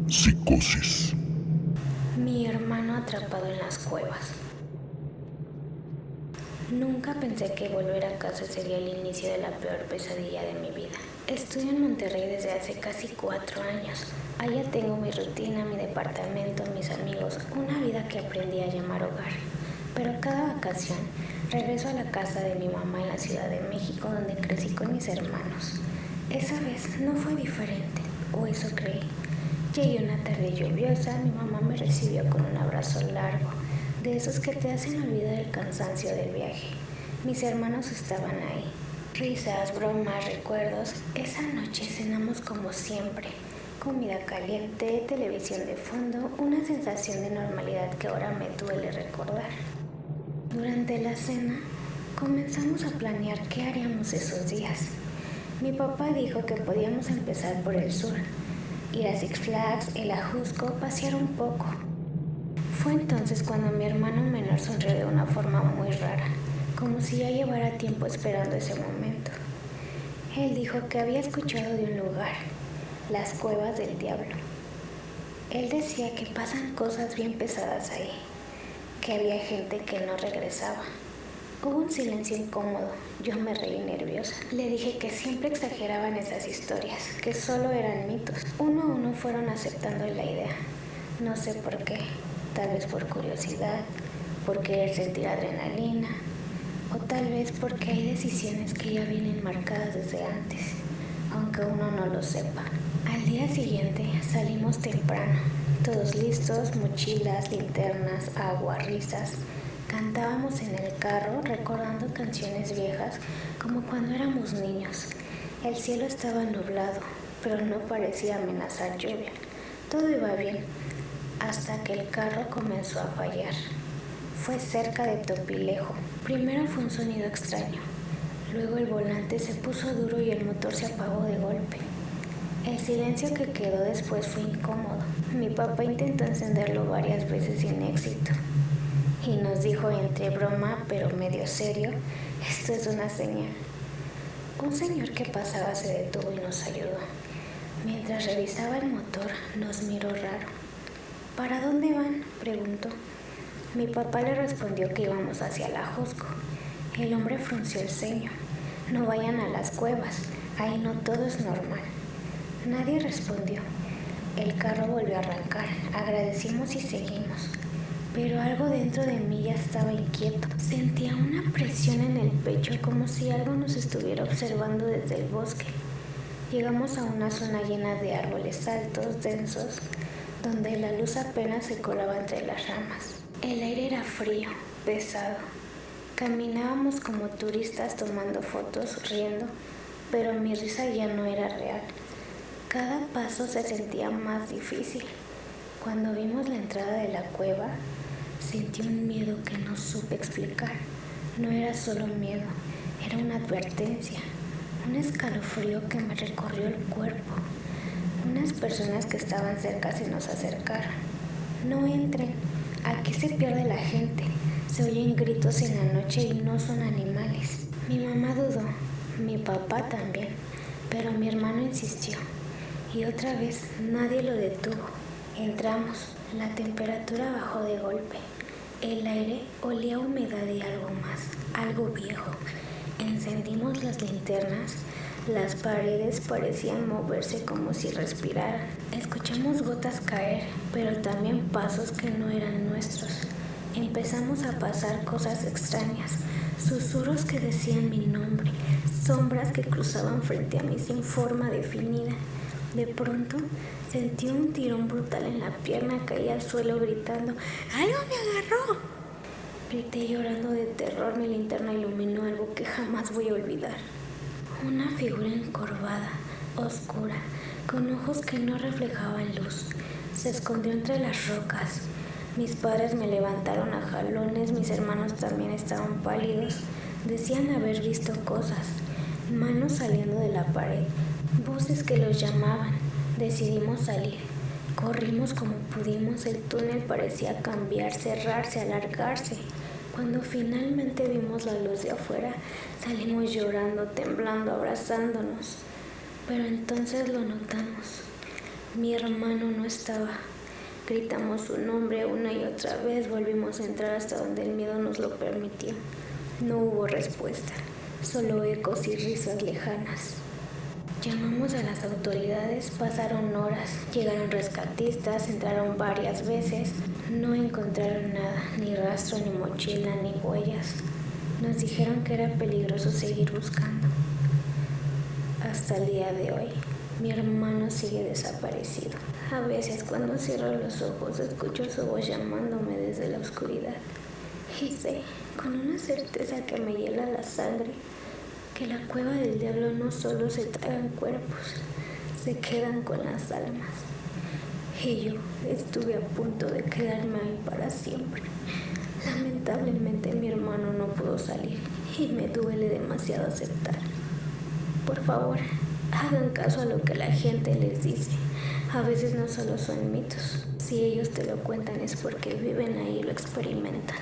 Psicosis. Mi hermano atrapado en las cuevas. Nunca pensé que volver a casa sería el inicio de la peor pesadilla de mi vida. Estudio en Monterrey desde hace casi 4 años. Allá tengo mi rutina, mi departamento, mis amigos, una vida que aprendí a llamar hogar. Pero cada vacación regreso a la casa de mi mamá en la Ciudad de México, donde crecí con mis hermanos. Esa vez no fue diferente, o eso creí. Llegué una tarde lluviosa, mi mamá me recibió con un abrazo largo, de esos que te hacen olvidar el cansancio del viaje. Mis hermanos estaban ahí. Risas, bromas, recuerdos. Esa noche cenamos como siempre. Comida caliente, televisión de fondo, una sensación de normalidad que ahora me duele recordar. Durante la cena, comenzamos a planear qué haríamos esos días. Mi papá dijo que podíamos empezar por el sur, ir a Six Flags, el Ajusco, pasear un poco. Fue entonces cuando mi hermano menor sonrió de una forma muy rara, como si ya llevara tiempo esperando ese momento. Él dijo que había escuchado de un lugar, las Cuevas del Diablo. Él decía que pasan cosas bien pesadas ahí, que había gente que no regresaba. Hubo un silencio incómodo, yo me reí nerviosa. Le dije que siempre exageraban esas historias, que solo eran mitos. Uno a uno fueron aceptando la idea. No sé por qué, tal vez por curiosidad, por querer sentir adrenalina, o tal vez porque hay decisiones que ya vienen marcadas desde antes, aunque uno no lo sepa. Al día siguiente salimos temprano, todos listos, mochilas, linternas, agua, risas. Cantábamos en el carro recordando canciones viejas como cuando éramos niños. El cielo estaba nublado, pero no parecía amenazar lluvia. Todo iba bien, hasta que el carro comenzó a fallar. Fue cerca de Topilejo. Primero fue un sonido extraño. Luego el volante se puso duro y el motor se apagó de golpe. El silencio que quedó después fue incómodo. Mi papá intentó encenderlo varias veces sin éxito. Y nos dijo entre broma, pero medio serio, esto es una señal. Un señor que pasaba se detuvo y nos ayudó. Mientras revisaba el motor, nos miró raro. ¿Para dónde van?, preguntó. Mi papá le respondió que íbamos hacia la Ajusco. El hombre frunció el ceño. No vayan a las cuevas, ahí no todo es normal. Nadie respondió. El carro volvió a arrancar, agradecimos y seguimos. Pero algo dentro de mí ya estaba inquieto. Sentía una presión en el pecho, como si algo nos estuviera observando desde el bosque. Llegamos a una zona llena de árboles altos, densos, donde la luz apenas se colaba entre las ramas. El aire era frío, pesado. Caminábamos como turistas tomando fotos, riendo, pero mi risa ya no era real. Cada paso se sentía más difícil. Cuando vimos la entrada de la cueva, sentí un miedo que no supe explicar. No era solo miedo, era una advertencia, un escalofrío que me recorrió el cuerpo. Unas personas que estaban cerca se nos acercaron. No entren, aquí se pierde la gente. Se oyen gritos en la noche y no son animales. Mi mamá dudó, mi papá también, pero mi hermano insistió. Y otra vez nadie lo detuvo. Entramos, la temperatura bajó de golpe. El aire olía a humedad y algo más, algo viejo. Encendimos las linternas, las paredes parecían moverse como si respiraran. Escuchamos gotas caer, pero también pasos que no eran nuestros. Empezamos a pasar cosas extrañas, susurros que decían mi nombre, sombras que cruzaban frente a mí sin forma definida. De pronto sentí un tirón brutal en la pierna, caí al suelo gritando, ¡algo me agarró! Grité llorando de terror, mi linterna iluminó algo que jamás voy a olvidar. Una figura encorvada, oscura, con ojos que no reflejaban luz. Se escondió entre las rocas. Mis padres me levantaron a jalones, mis hermanos también estaban pálidos. Decían haber visto cosas, manos saliendo de la pared, voces que los llamaban. Decidimos salir. Corrimos como pudimos, el túnel parecía cambiar, cerrarse, alargarse. Cuando finalmente vimos la luz de afuera, salimos llorando, temblando, abrazándonos. Pero entonces lo notamos. Mi hermano no estaba. Gritamos su nombre una y otra vez, volvimos a entrar hasta donde el miedo nos lo permitió. No hubo respuesta, solo ecos y risas lejanas. Llamamos a las autoridades, pasaron horas, llegaron rescatistas, entraron varias veces, no encontraron nada, ni rastro, ni mochila, ni huellas. Nos dijeron que era peligroso seguir buscando. Hasta el día de hoy, mi hermano sigue desaparecido. A veces cuando cierro los ojos escucho su voz llamándome desde la oscuridad. Y sé, con una certeza que me hiela la sangre, que la cueva del diablo no solo se tragan cuerpos, se quedan con las almas. Y yo estuve a punto de quedarme ahí para siempre. Lamentablemente mi hermano no pudo salir y me duele demasiado aceptar. Por favor, hagan caso a lo que la gente les dice. A veces no solo son mitos. Si ellos te lo cuentan es porque viven ahí y lo experimentan.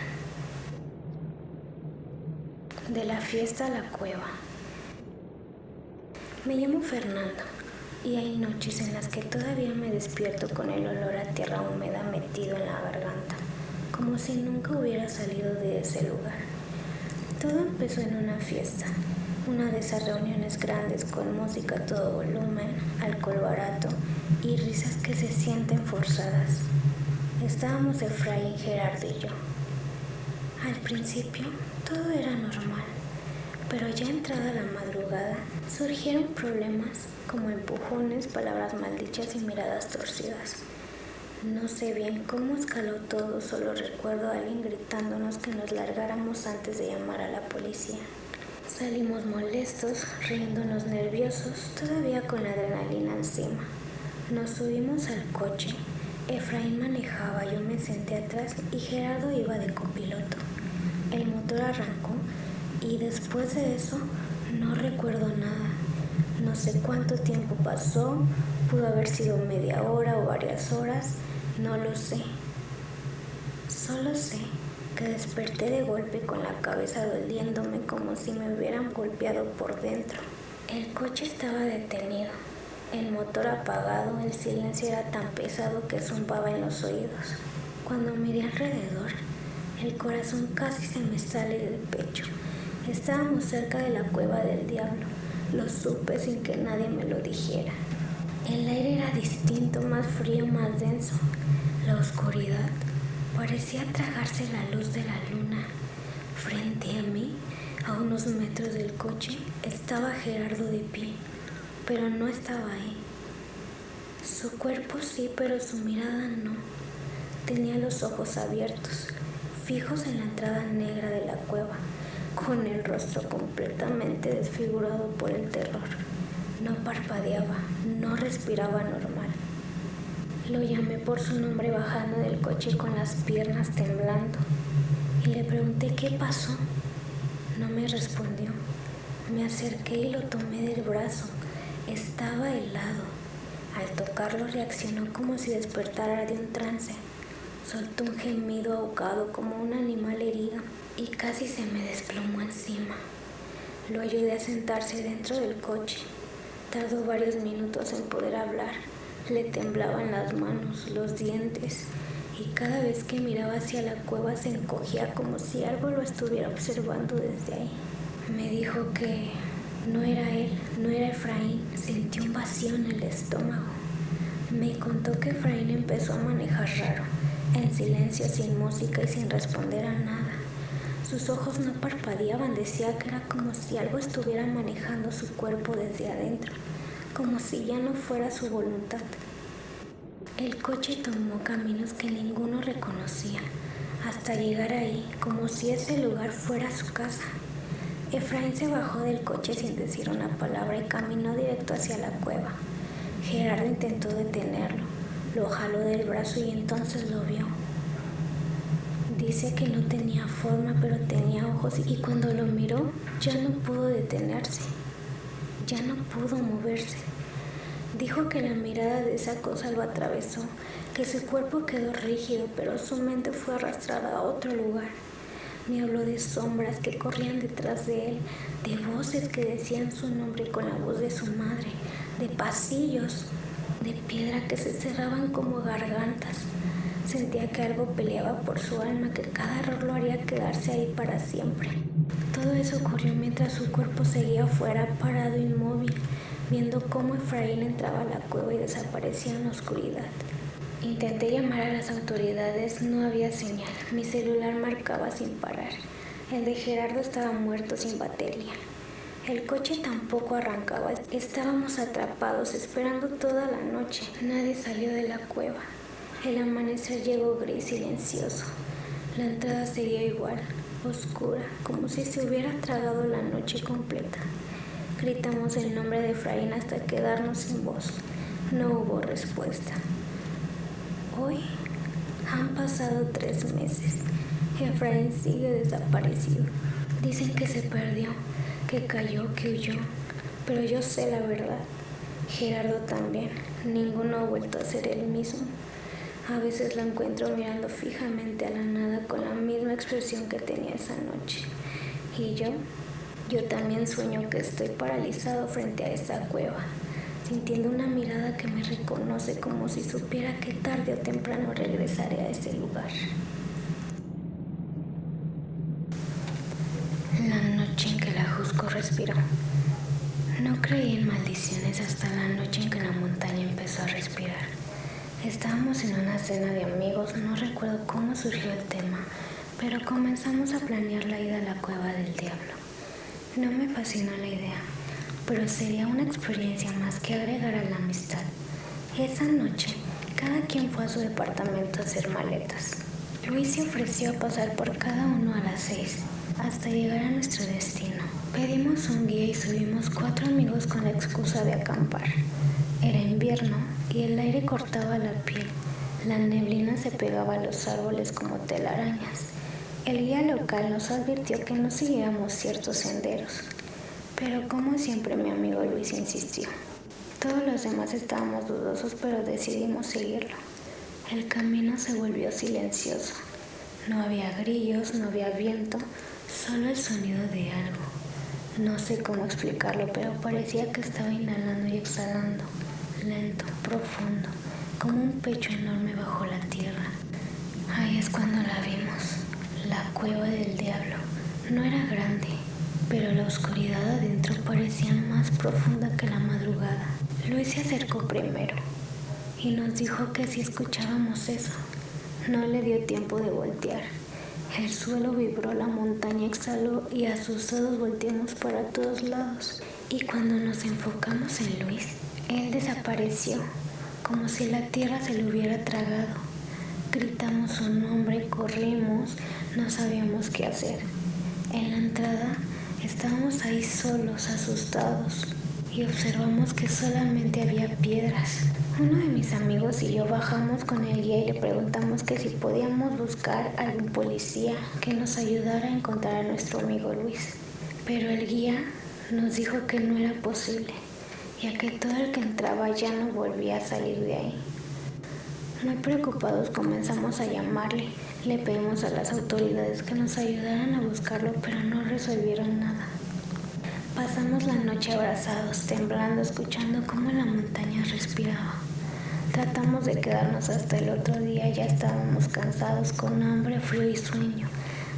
De la fiesta a la cueva. Me llamo Fernando y hay noches en las que todavía me despierto con el olor a tierra húmeda metido en la garganta, como si nunca hubiera salido de ese lugar. Todo empezó en una fiesta, una de esas reuniones grandes con música a todo volumen, alcohol barato y risas que se sienten forzadas. Estábamos Efraín, Gerardo y yo. Al principio todo era normal, pero ya entrada la madrugada surgieron problemas como empujones, palabras maldichas y miradas torcidas. No sé bien cómo escaló todo, solo recuerdo a alguien gritándonos que nos largáramos antes de llamar a la policía. Salimos molestos, riéndonos nerviosos, todavía con la adrenalina encima. Nos subimos al coche. Efraín manejaba, yo me senté atrás y Gerardo iba de copiloto. El motor arrancó y después de eso no recuerdo nada. No sé cuánto tiempo pasó, pudo haber sido media hora o varias horas, no lo sé. Solo sé que desperté de golpe con la cabeza doliéndome como si me hubieran golpeado por dentro. El coche estaba detenido, el motor apagado, el silencio era tan pesado que zumbaba en los oídos. Cuando miré alrededor, el corazón casi se me sale del pecho. Estábamos cerca de la cueva del diablo, lo supe sin que nadie me lo dijera. El aire era distinto, más frío, más denso. La oscuridad parecía tragarse la luz de la luna. Frente a mí, a unos metros del coche, estaba Gerardo de pie, pero no estaba ahí. Su cuerpo sí, pero su mirada no. Tenía los ojos abiertos, fijos en la entrada negra de la cueva, con el rostro completamente desfigurado por el terror. No parpadeaba, no respiraba normal. Lo llamé por su nombre bajando del coche con las piernas temblando y le pregunté qué pasó. No me respondió. Me acerqué y lo tomé del brazo. Estaba helado. Al tocarlo reaccionó como si despertara de un trance. Soltó un gemido ahogado como un animal herido y casi se me desplomó encima. Lo ayudé a sentarse dentro del coche. Tardó varios minutos en poder hablar. Le temblaban las manos, los dientes, y cada vez que miraba hacia la cueva se encogía como si algo lo estuviera observando desde ahí. Me dijo que no era él, no era Efraín. Sentí un vacío en el estómago. Me contó que Efraín empezó a manejar raro, en silencio, sin música y sin responder a nada. Sus ojos no parpadeaban, decía que era como si algo estuviera manejando su cuerpo desde adentro, como si ya no fuera su voluntad. El coche tomó caminos que ninguno reconocía, hasta llegar ahí, como si ese lugar fuera su casa. Efraín se bajó del coche sin decir una palabra y caminó directo hacia la cueva. Gerardo intentó detenerlo, lo jaló del brazo y entonces lo vio. Dice que no tenía forma, pero tenía ojos y cuando lo miró ya no pudo detenerse, ya no pudo moverse. Dijo que la mirada de esa cosa lo atravesó, que su cuerpo quedó rígido, pero su mente fue arrastrada a otro lugar. Me habló de sombras que corrían detrás de él, de voces que decían su nombre con la voz de su madre, de pasillos de piedra que se cerraban como gargantas. Sentía que algo peleaba por su alma, que cada error lo haría quedarse ahí para siempre. Todo eso ocurrió mientras su cuerpo seguía afuera, parado inmóvil, viendo cómo Efraín entraba a la cueva y desaparecía en la oscuridad. Intenté llamar a las autoridades, no había señal. Mi celular marcaba sin parar. El de Gerardo estaba muerto, sin batería. El coche tampoco arrancaba. Estábamos atrapados, esperando toda la noche. Nadie salió de la cueva. El amanecer llegó gris, silencioso. La entrada seguía igual, oscura, como si se hubiera tragado la noche completa. Gritamos el nombre de Efraín hasta quedarnos sin voz. No hubo respuesta. Hoy han pasado 3 meses. Efraín sigue desaparecido. Dicen que se perdió, que cayó, que huyó, pero yo sé la verdad. Gerardo también. Ninguno ha vuelto a ser el mismo. A veces lo encuentro mirando fijamente a la nada con la misma expresión que tenía esa noche. Y yo también sueño que estoy paralizado frente a esa cueva, sintiendo una mirada que me reconoce, como si supiera que tarde o temprano regresaré a ese lugar. La noche en que la Jusco respiró. No creí en maldiciones hasta la noche en que la montaña empezó a respirar. Estábamos en una cena de amigos, no recuerdo cómo surgió el tema, pero comenzamos a planear la ida a la cueva del diablo. No me fascinó la idea, pero sería una experiencia más que agregar a la amistad. Esa noche, cada quien fue a su departamento a hacer maletas. Luis se ofreció a pasar por cada uno a las 6, hasta llegar a nuestro destino. Pedimos un guía y subimos 4 amigos con la excusa de acampar. Era invierno y el aire cortaba la piel. La neblina se pegaba a los árboles como telarañas. El guía local nos advirtió que no siguiéramos ciertos senderos, pero como siempre mi amigo Luis insistió. Todos los demás estábamos dudosos, pero decidimos seguirlo. El camino se volvió silencioso. No había grillos, no había viento, solo el sonido de algo. No sé cómo explicarlo, pero parecía que estaba inhalando y exhalando, lento, profundo, como un pecho enorme bajo la tierra. Ahí es cuando la vimos. La cueva del diablo. No era grande, pero la oscuridad adentro parecía más profunda que la madrugada. Luis se acercó primero y nos dijo que si escuchábamos eso. No le dio tiempo de voltear. El suelo vibró, la montaña exhaló y asustados volteamos para todos lados. Y cuando nos enfocamos en Luis, él desapareció, como si la tierra se lo hubiera tragado. Gritamos su nombre, corrimos, no sabíamos qué hacer. En la entrada estábamos ahí solos, asustados, y observamos que solamente había piedras. Uno de mis amigos y yo bajamos con el guía y le preguntamos que si podíamos buscar a algún policía que nos ayudara a encontrar a nuestro amigo Luis. Pero el guía nos dijo que no era posible, ya que todo el que entraba ya no volvía a salir de ahí. Muy preocupados comenzamos a llamarle. Le pedimos a las autoridades que nos ayudaran a buscarlo, pero no resolvieron nada. Pasamos la noche abrazados, temblando, escuchando cómo la montaña respiraba. Tratamos de quedarnos hasta el otro día, ya estábamos cansados, con hambre, frío y sueño,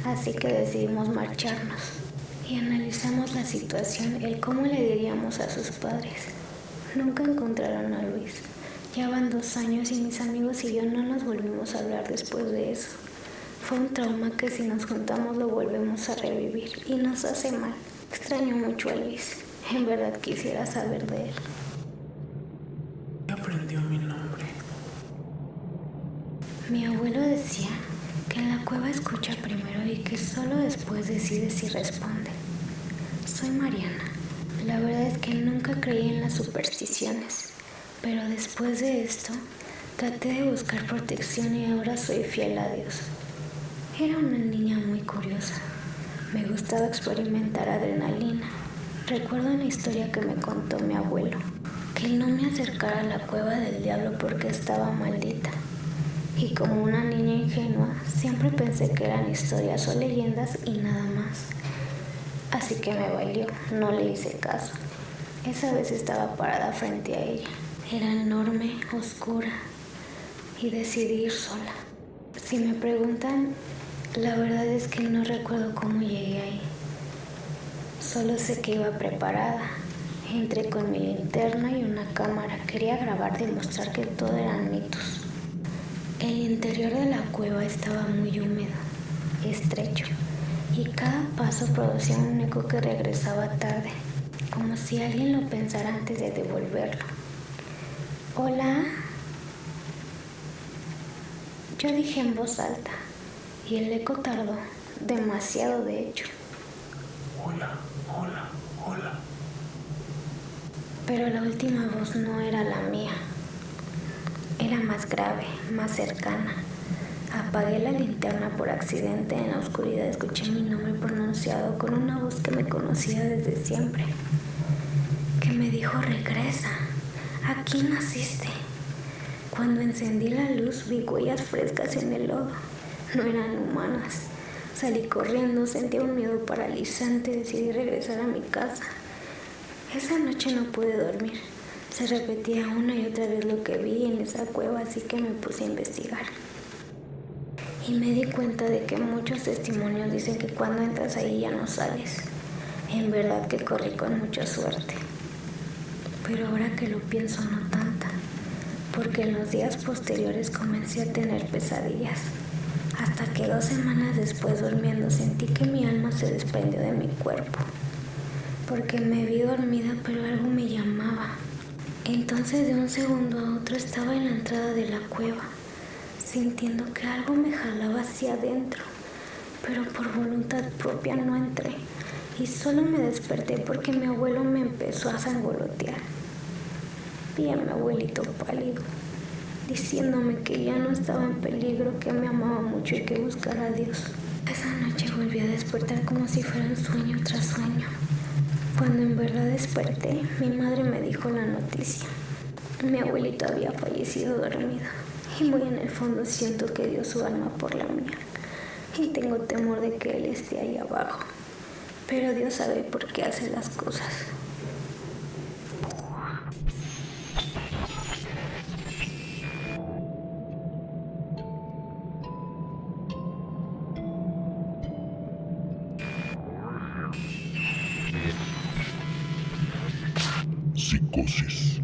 así que decidimos marcharnos. Y analizamos la situación, el cómo le diríamos a sus padres. Nunca encontraron a Luis. Ya van 2 años y mis amigos y yo no nos volvimos a hablar después de eso. Fue un trauma que si nos juntamos lo volvemos a revivir y nos hace mal. Extraño mucho a Luis. En verdad quisiera saber de él. Aprendió mi nombre. Mi abuelo decía que en la cueva escucha primero y que solo después decide si responde. Soy Mariana. La verdad es que nunca creí en las supersticiones, pero después de esto traté de buscar protección y ahora soy fiel a Dios. Era una niña muy curiosa. Me gustaba experimentar adrenalina. Recuerdo una historia que me contó mi abuelo. que no me acercara a la cueva del diablo porque estaba maldita. Y como una niña ingenua, siempre pensé que eran historias o leyendas y nada más. Así que me valió, no le hice caso. Esa vez estaba parada frente a ella. Era enorme, oscura, y decidí ir sola. Si me preguntan, la verdad es que no recuerdo cómo llegué ahí. Solo sé que iba preparada. Entré con mi linterna y una cámara. Quería grabar, demostrar que todo eran mitos. El interior de la cueva estaba muy húmedo, estrecho, y cada paso producía un eco que regresaba tarde, como si alguien lo pensara antes de devolverlo. ¿Hola? Yo dije en voz alta, y el eco tardó, demasiado de hecho. Hola, hola, hola. Pero la última voz no era la mía. Era más grave, más cercana. Apagué la linterna por accidente. En la oscuridad escuché mi nombre pronunciado con una voz que me conocía desde siempre, que me dijo: regresa, aquí naciste. Cuando encendí la luz vi huellas frescas en el lodo. No eran humanas. Salí corriendo, sentía un miedo paralizante. Decidí regresar a mi casa. Esa noche no pude dormir. Se repetía una y otra vez lo que vi en esa cueva, así que me puse a investigar. Y me di cuenta de que muchos testimonios dicen que cuando entras ahí ya no sales. En verdad que corrí con mucha suerte. Pero ahora que lo pienso, no tanta, porque en los días posteriores comencé a tener pesadillas. Hasta que 2 semanas después, durmiendo, sentí que mi alma se desprendió de mi cuerpo. Porque me vi dormida, pero algo me llamaba. Entonces, de un segundo a otro, estaba en la entrada de la cueva, sintiendo que algo me jalaba hacia adentro, pero por voluntad propia no entré, y solo me desperté porque mi abuelo me empezó a sangolotear. Vi a mi abuelito pálido, diciéndome que ya no estaba en peligro, que me amaba mucho y que buscara a Dios. Esa noche volví a despertar como si fuera un sueño tras sueño. Cuando en verdad desperté, mi madre me dijo la noticia. Mi abuelito había fallecido dormido, y muy en el fondo siento que dio su alma por la mía, y tengo temor de que él esté ahí abajo, pero Dios sabe por qué hace las cosas. Psicosis.